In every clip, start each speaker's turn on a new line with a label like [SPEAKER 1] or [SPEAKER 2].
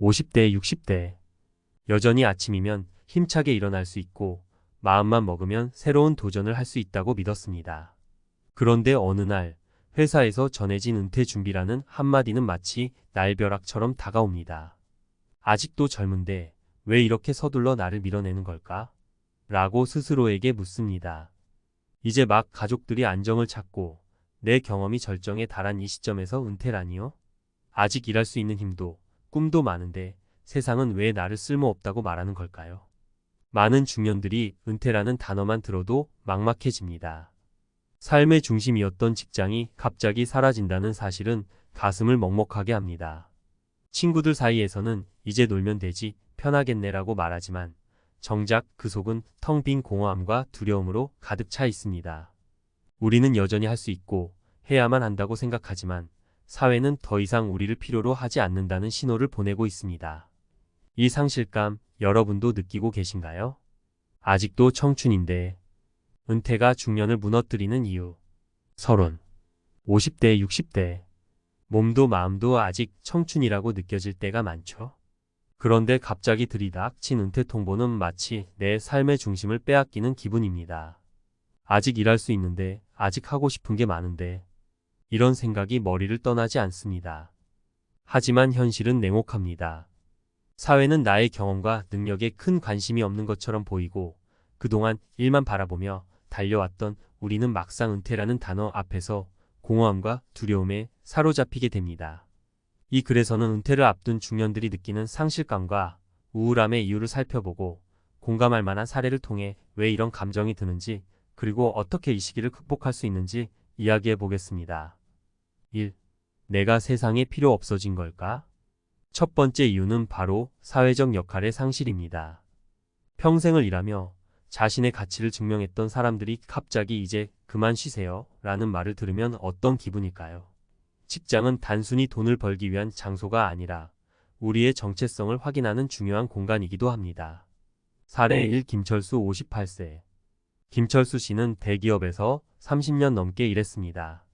[SPEAKER 1] 50대, 60대. 여전히 아침이면 힘차게 일어날 수 있고 마음만 먹으면 새로운 도전을 할 수 있다고 믿었습니다. 그런데 어느 날 회사에서 전해진 은퇴 준비라는 한마디는 마치 날벼락처럼 다가옵니다. 아직도 젊은데 왜 이렇게 서둘러 나를 밀어내는 걸까? 라고 스스로에게 묻습니다. 이제 막 가족들이 안정을 찾고 내 경험이 절정에 달한 이 시점에서 은퇴라니요? 아직 일할 수 있는 힘도 꿈도 많은데 세상은 왜 나를 쓸모없다고 말하는 걸까요? 많은 중년들이 은퇴라는 단어만 들어도 막막해집니다. 삶의 중심이었던 직장이 갑자기 사라진다는 사실은 가슴을 먹먹하게 합니다. 친구들 사이에서는 이제 놀면 되지, 편하겠네라고 말하지만 정작 그 속은 텅 빈 공허함과 두려움으로 가득 차 있습니다. 우리는 여전히 할 수 있고 해야만 한다고 생각하지만 사회는 더 이상 우리를 필요로 하지 않는다는 신호를 보내고 있습니다. 이 상실감 여러분도 느끼고 계신가요? 아직도 청춘인데 은퇴가 중년을 무너뜨리는 이유. 서론. 50대, 60대. 몸도 마음도 아직 청춘이라고 느껴질 때가 많죠. 그런데 갑자기 들이닥친 은퇴 통보는 마치 내 삶의 중심을 빼앗기는 기분입니다. 아직 일할 수 있는데, 아직 하고 싶은 게 많은데, 이런 생각이 머리를 떠나지 않습니다. 하지만 현실은 냉혹합니다. 사회는 나의 경험과 능력에 큰 관심이 없는 것처럼 보이고 그동안 일만 바라보며 달려왔던 우리는 막상 은퇴라는 단어 앞에서 공허함과 두려움에 사로잡히게 됩니다. 이 글에서는 은퇴를 앞둔 중년들이 느끼는 상실감과 우울함의 이유를 살펴보고 공감할 만한 사례를 통해 왜 이런 감정이 드는지 그리고 어떻게 이 시기를 극복할 수 있는지 이야기해 보겠습니다. 1. 내가 세상에 필요 없어진 걸까? 첫 번째 이유는 바로 사회적 역할의 상실입니다. 평생을 일하며 자신의 가치를 증명했던 사람들이 갑자기 이제 그만 쉬세요 라는 말을 들으면 어떤 기분일까요? 직장은 단순히 돈을 벌기 위한 장소가 아니라 우리의 정체성을 확인하는 중요한 공간이기도 합니다. 사례 1. 김철수 58세. 김철수 씨는 대기업에서 30년 넘게 일했습니다.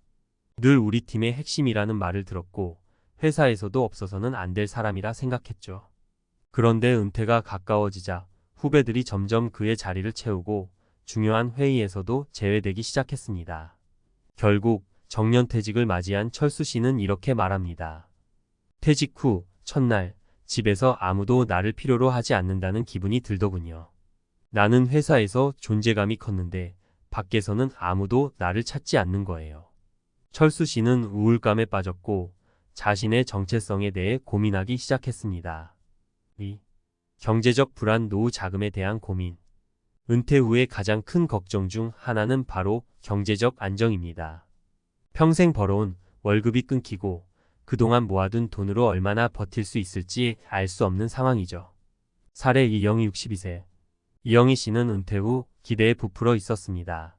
[SPEAKER 1] 늘 우리 팀의 핵심이라는 말을 들었고 회사에서도 없어서는 안 될 사람이라 생각했죠. 그런데 은퇴가 가까워지자 후배들이 점점 그의 자리를 채우고 중요한 회의에서도 제외되기 시작했습니다. 결국 정년퇴직을 맞이한 철수 씨는 이렇게 말합니다. 퇴직 후 첫날 집에서 아무도 나를 필요로 하지 않는다는 기분이 들더군요. 나는 회사에서 존재감이 컸는데 밖에서는 아무도 나를 찾지 않는 거예요. 철수 씨는 우울감에 빠졌고 자신의 정체성에 대해 고민하기 시작했습니다. 2. 경제적 불안, 노후 자금에 대한 고민. 은퇴 후의 가장 큰 걱정 중 하나는 바로 경제적 안정입니다. 평생 벌어온 월급이 끊기고 그동안 모아둔 돈으로 얼마나 버틸 수 있을지 알 수 없는 상황이죠. 사례 이영희 62세. 이영희 씨는 은퇴 후 기대에 부풀어 있었습니다.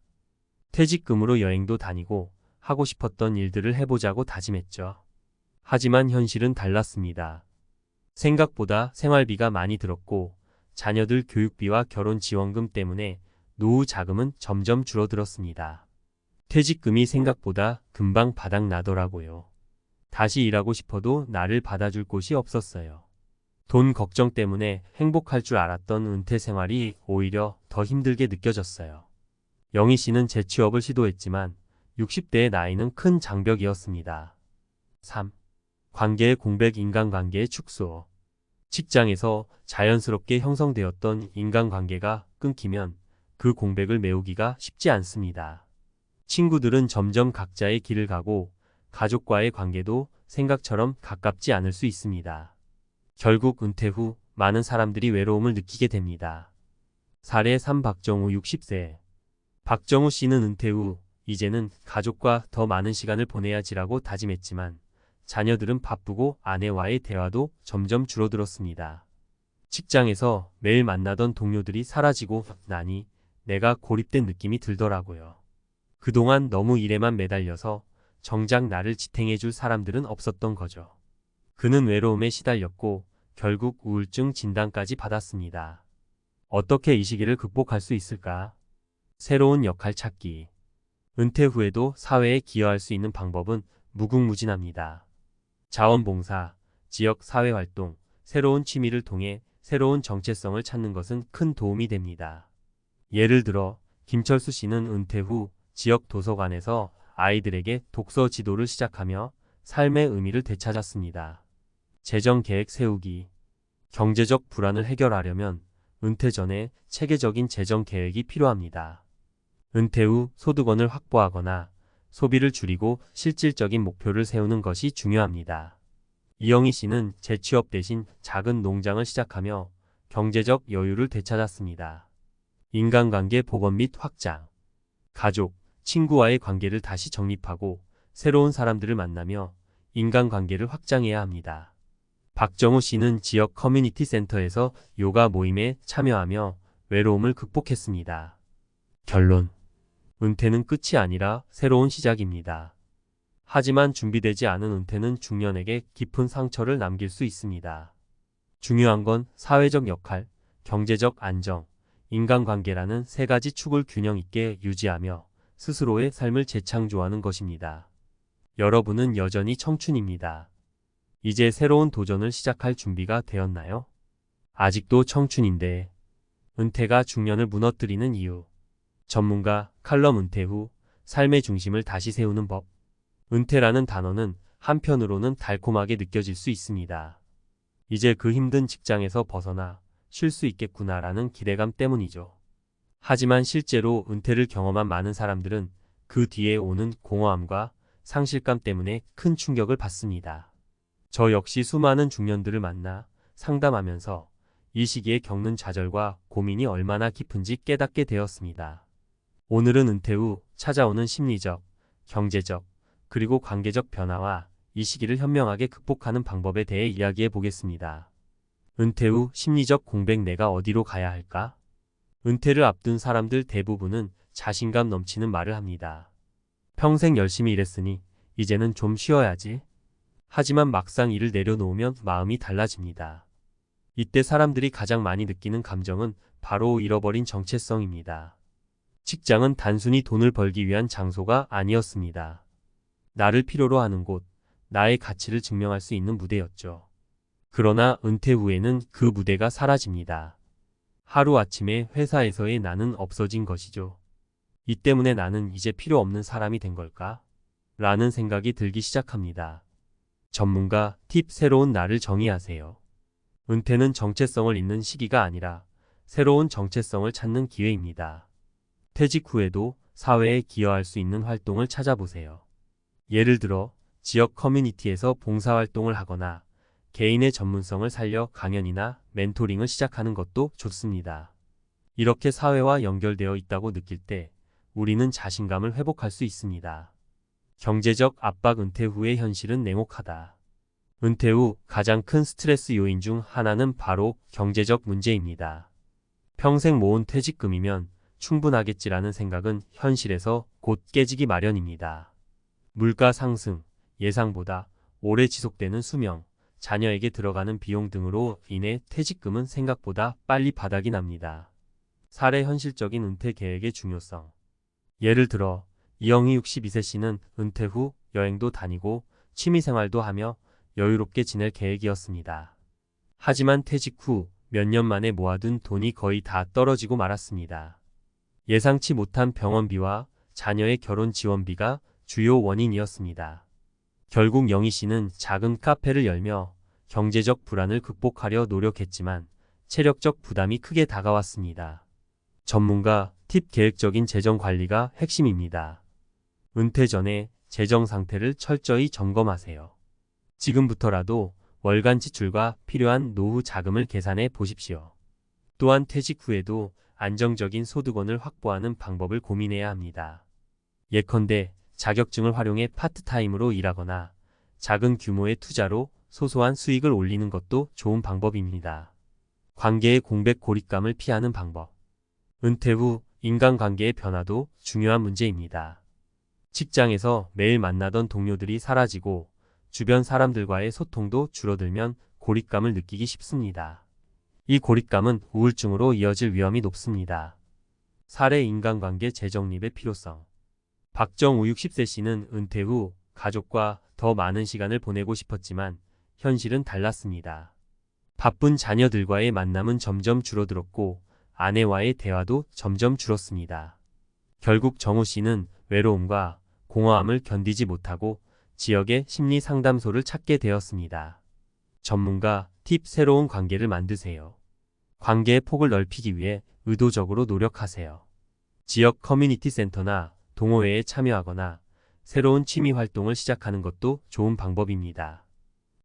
[SPEAKER 1] 퇴직금으로 여행도 다니고 하고 싶었던 일들을 해보자고 다짐했죠. 하지만 현실은 달랐습니다. 생각보다 생활비가 많이 들었고 자녀들 교육비와 결혼 지원금 때문에 노후 자금은 점점 줄어들었습니다. 퇴직금이 생각보다 금방 바닥 나더라고요. 다시 일하고 싶어도 나를 받아줄 곳이 없었어요. 돈 걱정 때문에 행복할 줄 알았던 은퇴 생활이 오히려 더 힘들게 느껴졌어요. 영희 씨는 재취업을 시도했지만 60대의 나이는 큰 장벽이었습니다. 3. 관계의 공백, 인간관계의 축소. 직장에서 자연스럽게 형성되었던 인간관계가 끊기면 그 공백을 메우기가 쉽지 않습니다. 친구들은 점점 각자의 길을 가고 가족과의 관계도 생각처럼 가깝지 않을 수 있습니다. 결국 은퇴 후 많은 사람들이 외로움을 느끼게 됩니다. 사례 3. 박정우 60세. 박정우 씨는 은퇴 후 이제는 가족과 더 많은 시간을 보내야지라고 다짐했지만 자녀들은 바쁘고 아내와의 대화도 점점 줄어들었습니다. 직장에서 매일 만나던 동료들이 사라지고 나니 내가 고립된 느낌이 들더라고요. 그동안 너무 일에만 매달려서 정작 나를 지탱해줄 사람들은 없었던 거죠. 그는 외로움에 시달렸고 결국 우울증 진단까지 받았습니다. 어떻게 이 시기를 극복할 수 있을까? 새로운 역할 찾기. 은퇴 후에도 사회에 기여할 수 있는 방법은 무궁무진합니다. 자원봉사, 지역 사회활동, 새로운 취미를 통해 새로운 정체성을 찾는 것은 큰 도움이 됩니다. 예를 들어 김철수 씨는 은퇴 후 지역 도서관에서 아이들에게 독서 지도를 시작하며 삶의 의미를 되찾았습니다. 재정 계획 세우기. 경제적 불안을 해결하려면 은퇴 전에 체계적인 재정 계획이 필요합니다. 은퇴 후 소득원을 확보하거나 소비를 줄이고 실질적인 목표를 세우는 것이 중요합니다. 이영희 씨는 재취업 대신 작은 농장을 시작하며 경제적 여유를 되찾았습니다. 인간관계 복원 및 확장. 가족, 친구와의 관계를 다시 정립하고 새로운 사람들을 만나며 인간관계를 확장해야 합니다. 박정우 씨는 지역 커뮤니티 센터에서 요가 모임에 참여하며 외로움을 극복했습니다. 결론. 은퇴는 끝이 아니라 새로운 시작입니다. 하지만 준비되지 않은 은퇴는 중년에게 깊은 상처를 남길 수 있습니다. 중요한 건 사회적 역할, 경제적 안정, 인간관계라는 세 가지 축을 균형 있게 유지하며 스스로의 삶을 재창조하는 것입니다. 여러분은 여전히 청춘입니다. 이제 새로운 도전을 시작할 준비가 되었나요? 아직도 청춘인데 은퇴가 중년을 무너뜨리는 이유. 전문가 칼럼 은퇴 후 삶의 중심을 다시 세우는 법. 은퇴라는 단어는 한편으로는 달콤하게 느껴질 수 있습니다. 이제 그 힘든 직장에서 벗어나 쉴 수 있겠구나라는 기대감 때문이죠. 하지만 실제로 은퇴를 경험한 많은 사람들은 그 뒤에 오는 공허함과 상실감 때문에 큰 충격을 받습니다. 저 역시 수많은 중년들을 만나 상담하면서 이 시기에 겪는 좌절과 고민이 얼마나 깊은지 깨닫게 되었습니다. 오늘은 은퇴 후 찾아오는 심리적, 경제적, 그리고 관계적 변화와 이 시기를 현명하게 극복하는 방법에 대해 이야기해 보겠습니다. 은퇴 후 심리적 공백. 내가 어디로 가야 할까? 은퇴를 앞둔 사람들 대부분은 자신감 넘치는 말을 합니다. 평생 열심히 일했으니 이제는 좀 쉬어야지. 하지만 막상 일을 내려놓으면 마음이 달라집니다. 이때 사람들이 가장 많이 느끼는 감정은 바로 잃어버린 정체성입니다. 직장은 단순히 돈을 벌기 위한 장소가 아니었습니다. 나를 필요로 하는 곳, 나의 가치를 증명할 수 있는 무대였죠. 그러나 은퇴 후에는 그 무대가 사라집니다. 하루아침에 회사에서의 나는 없어진 것이죠. 이 때문에 나는 이제 필요 없는 사람이 된 걸까? 라는 생각이 들기 시작합니다. 전문가 팁. 새로운 나를 정의하세요. 은퇴는 정체성을 잇는 시기가 아니라 새로운 정체성을 찾는 기회입니다. 퇴직 후에도 사회에 기여할 수 있는 활동을 찾아보세요. 예를 들어 지역 커뮤니티에서 봉사활동을 하거나 개인의 전문성을 살려 강연이나 멘토링을 시작하는 것도 좋습니다. 이렇게 사회와 연결되어 있다고 느낄 때 우리는 자신감을 회복할 수 있습니다. 경제적 압박. 은퇴 후의 현실은 냉혹하다. 은퇴 후 가장 큰 스트레스 요인 중 하나는 바로 경제적 문제입니다. 평생 모은 퇴직금이면 충분하겠지라는 생각은 현실에서 곧 깨지기 마련입니다. 물가 상승, 예상보다 오래 지속되는 수명, 자녀에게 들어가는 비용 등으로 인해 퇴직금은 생각보다 빨리 바닥이 납니다. 사례. 현실적인 은퇴 계획의 중요성. 예를 들어 이영희 62세 씨는 은퇴 후 여행도 다니고 취미생활도 하며 여유롭게 지낼 계획이었습니다. 하지만 퇴직 후 몇 년 만에 모아둔 돈이 거의 다 떨어지고 말았습니다. 예상치 못한 병원비와 자녀의 결혼 지원비가 주요 원인이었습니다. 결국 영희 씨는 작은 카페를 열며 경제적 불안을 극복하려 노력했지만 체력적 부담이 크게 다가왔습니다. 전문가 팁. 계획적인 재정 관리가 핵심입니다. 은퇴 전에 재정 상태를 철저히 점검하세요. 지금부터라도 월간 지출과 필요한 노후 자금을 계산해 보십시오. 또한 퇴직 후에도 안정적인 소득원을 확보하는 방법을 고민해야 합니다. 예컨대 자격증을 활용해 파트타임으로 일하거나 작은 규모의 투자로 소소한 수익을 올리는 것도 좋은 방법입니다. 관계의 공백. 고립감을 피하는 방법. 은퇴 후 인간관계의 변화도 중요한 문제입니다. 직장에서 매일 만나던 동료들이 사라지고 주변 사람들과의 소통도 줄어들면 고립감을 느끼기 쉽습니다. 이 고립감은 우울증으로 이어질 위험이 높습니다. 사례. 인간관계 재정립의 필요성. 박정우 60세 씨는 은퇴 후 가족과 더 많은 시간을 보내고 싶었지만 현실은 달랐습니다. 바쁜 자녀들과의 만남은 점점 줄어들었고 아내와의 대화도 점점 줄었습니다. 결국 정우 씨는 외로움과 공허함을 견디지 못하고 지역의 심리 상담소를 찾게 되었습니다. 전문가 팁: 새로운 관계를 만드세요. 관계의 폭을 넓히기 위해 의도적으로 노력하세요. 지역 커뮤니티 센터나 동호회에 참여하거나 새로운 취미 활동을 시작하는 것도 좋은 방법입니다.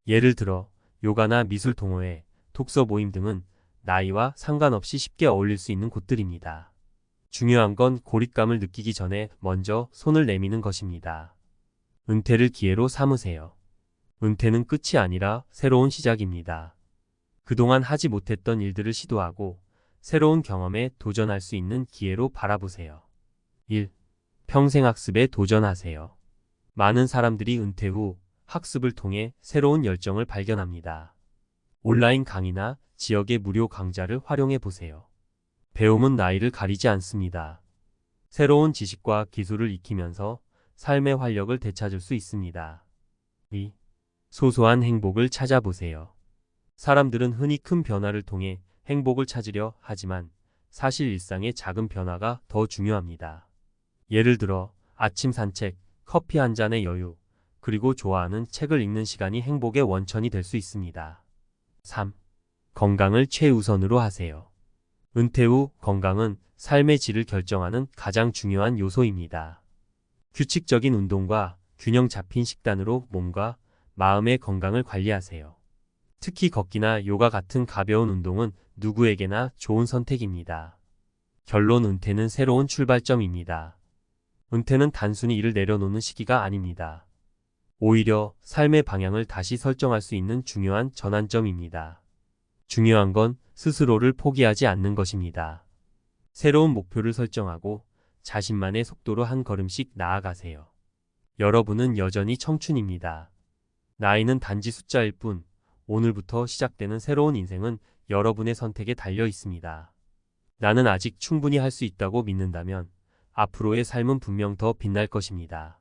[SPEAKER 1] 예를 들어 요가나 미술 동호회, 독서 모임 등은 나이와 상관없이 쉽게 어울릴 수 있는 곳들입니다. 중요한 건 고립감을 느끼기 전에 먼저 손을 내미는 것입니다. 은퇴를 기회로 삼으세요. 은퇴는 끝이 아니라 새로운 시작입니다. 그동안 하지 못했던 일들을 시도하고 새로운 경험에 도전할 수 있는 기회로 바라보세요. 1. 평생학습에 도전하세요. 많은 사람들이 은퇴 후 학습을 통해 새로운 열정을 발견합니다. 온라인 강의나 지역의 무료 강좌를 활용해 보세요. 배움은 나이를 가리지 않습니다. 새로운 지식과 기술을 익히면서 삶의 활력을 되찾을 수 있습니다. 2. 소소한 행복을 찾아보세요. 사람들은 흔히 큰 변화를 통해 행복을 찾으려 하지만 사실 일상의 작은 변화가 더 중요합니다. 예를 들어 아침 산책, 커피 한 잔의 여유, 그리고 좋아하는 책을 읽는 시간이 행복의 원천이 될 수 있습니다. 3. 건강을 최우선으로 하세요. 은퇴 후 건강은 삶의 질을 결정하는 가장 중요한 요소입니다. 규칙적인 운동과 균형 잡힌 식단으로 몸과 마음의 건강을 관리하세요. 특히 걷기나 요가 같은 가벼운 운동은 누구에게나 좋은 선택입니다. 결론: 은퇴는 새로운 출발점입니다. 은퇴는 단순히 일을 내려놓는 시기가 아닙니다. 오히려 삶의 방향을 다시 설정할 수 있는 중요한 전환점입니다. 중요한 건 스스로를 포기하지 않는 것입니다. 새로운 목표를 설정하고 자신만의 속도로 한 걸음씩 나아가세요. 여러분은 여전히 청춘입니다. 나이는 단지 숫자일 뿐, 오늘부터 시작되는 새로운 인생은 여러분의 선택에 달려 있습니다. 나는 아직 충분히 할 수 있다고 믿는다면 앞으로의 삶은 분명 더 빛날 것입니다.